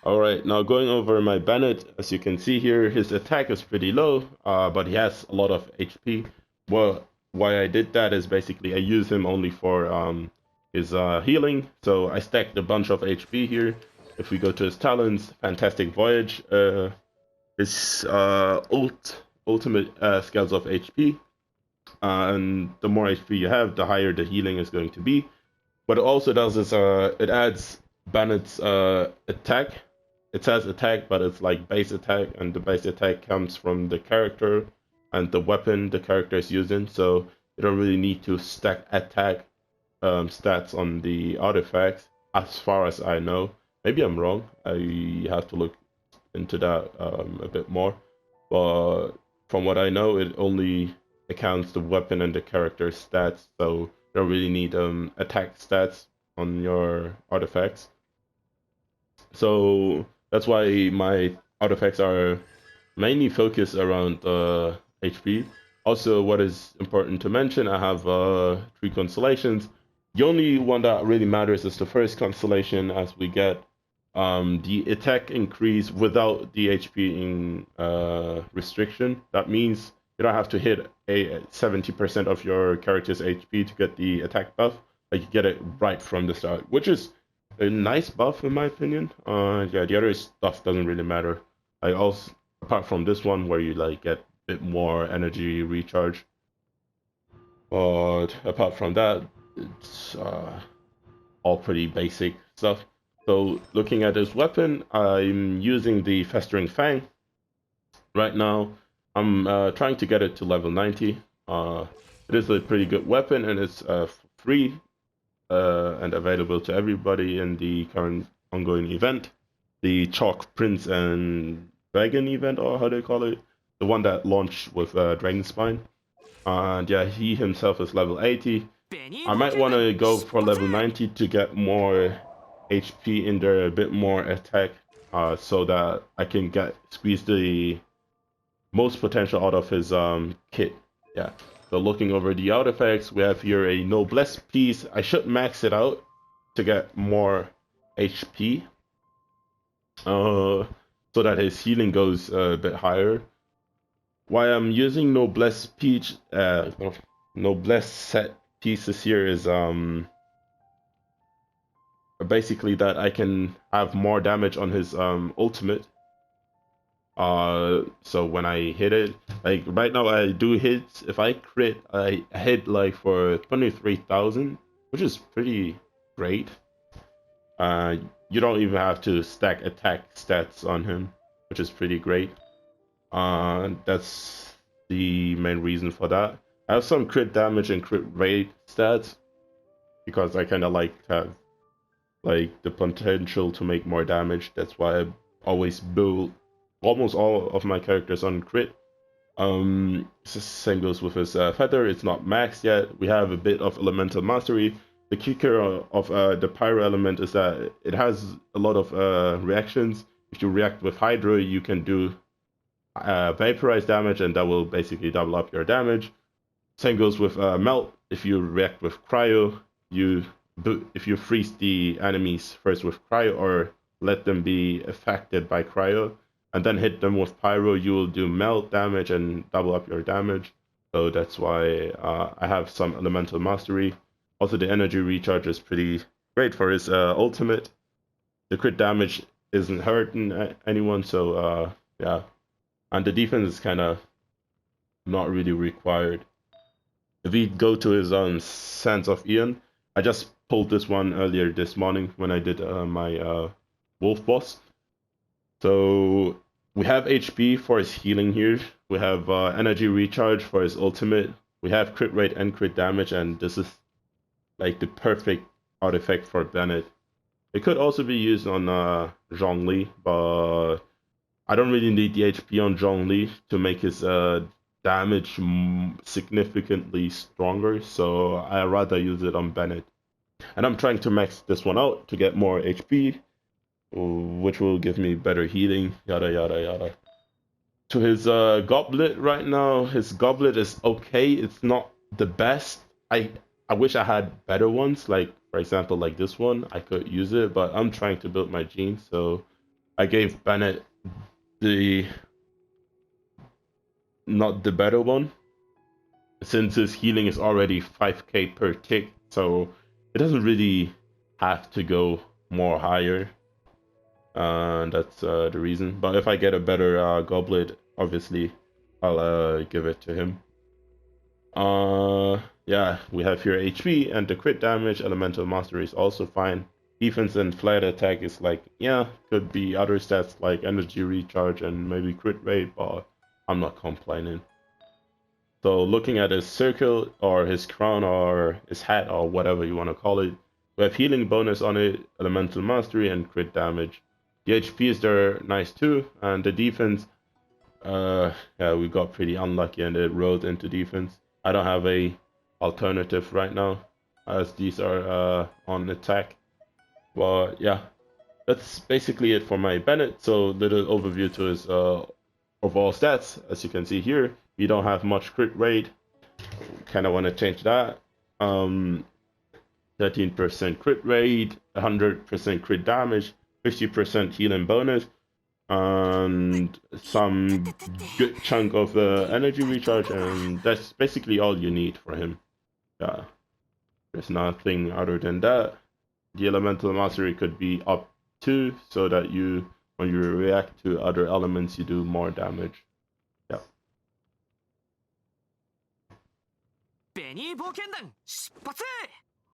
Alright, now going over my Bennet, as you can see here, his attack is pretty low, but he has a lot of HP. Well, why I did that is basically I use him only for his healing, so I stacked a bunch of HP here. If we go to his talents, Fantastic Voyage, his ultimate scales of HP, and the more HP you have, the higher the healing is going to be. What it also does is it adds Bennett's attack. It says attack, but it's like base attack, and the base attack comes from the character and the weapon the character is using. So you don't really need to stack attack stats on the artifacts, as far as I know. Maybe I'm wrong. I have to look into that a bit more. But from what I know, it only accounts the weapon and the character stats, so you don't really need attack stats on your artifacts. So that's why my artifacts are mainly focused around HP. Also, what is important to mention, I have three constellations. The only one that really matters is the first constellation, as we get the attack increase without the HP in, restriction. That means you don't have to hit a 70% of your character's HP to get the attack buff. Like you get it right from the start, which is a nice buff in my opinion. Yeah, the other stuff doesn't really matter. I also, apart from this one where you like get a bit more energy recharge, but apart from that, it's all pretty basic stuff. So looking at this weapon, I'm using the Festering Fang. Right now, I'm trying to get it to level 90. It is a pretty good weapon, and it's free and available to everybody in the current ongoing event. The Chalk Prince and Dragon event, or how do you call it? The one that launched with Dragon Spine. And yeah, he himself is level 80. I might want to go for level 90 to get more HP in there, a bit more attack, so that I can squeeze the most potential out of his kit. Yeah. So looking over the artifacts, we have here a Noblesse piece. I should max it out to get more HP, so that his healing goes a bit higher. Why I'm using Noblesse set pieces here is basically that I can have more damage on his ultimate. So when I hit it, like right now I do hits. If I crit, I hit like for 23,000, which is pretty great. Uh, you don't even have to stack attack stats on him, which is pretty great. That's the main reason for that. I have some crit damage and crit rate stats because I kind of like to have like the potential to make more damage. That's why I always build almost all of my characters on crit. Same goes with his feather. It's not maxed yet. We have a bit of elemental mastery. The kicker of the pyro element is that it has a lot of reactions. If you react with hydro, you can do vaporize damage, and that will basically double up your damage. Same goes with melt. If you react with cryo, if you freeze the enemies first with cryo or let them be affected by cryo, and then hit them with pyro, you will do melt damage and double up your damage. So that's why I have some elemental mastery. Also, the energy recharge is pretty great for his ultimate. The crit damage isn't hurting anyone, so yeah. And the defense is kind of not really required. If we go to his Sands of Eon, I just pulled this one earlier this morning when I did my wolf boss. So we have HP for his healing here. We have energy recharge for his ultimate. We have crit rate and crit damage, and this is like the perfect artifact for Bennet. It could also be used on Zhongli, but I don't really need the HP on Zhongli to make his damage significantly stronger, so I rather use it on Bennet. And I'm trying to max this one out to get more HP, which will give me better healing, yada yada yada. To his goblet right now, his goblet is okay. It's not the best. I wish I had better ones, like for example like this one. I could use it, but I'm trying to build my gene, so I gave Bennet the not the better one, since his healing is already 5k per tick, so it doesn't really have to go more higher. That's the reason. But if I get a better goblet, obviously I'll give it to him. Yeah, we have here HP and the crit damage. Elemental mastery is also fine. Defense and flat attack is like, yeah, could be other stats like energy recharge and maybe crit rate, but I'm not complaining. So looking at his circle or his crown or his hat or whatever you want to call it, we have healing bonus on it, elemental mastery, and crit damage. The HP is there nice too, and the defense, yeah, we got pretty unlucky and it rolled into defense. I don't have a alternative right now, as these are on attack. But yeah, that's basically it for my Bennet. So little overview to his overall stats. As you can see here, we don't have much crit rate. Kind of want to change that. 13% crit rate, 100% crit damage, 50% healing bonus, and some good chunk of energy recharge, and that's basically all you need for him. Yeah, there's nothing other than that. The elemental mastery could be up to, so that you, when you react to other elements, you do more damage. Yeah. ベニー冒険団出発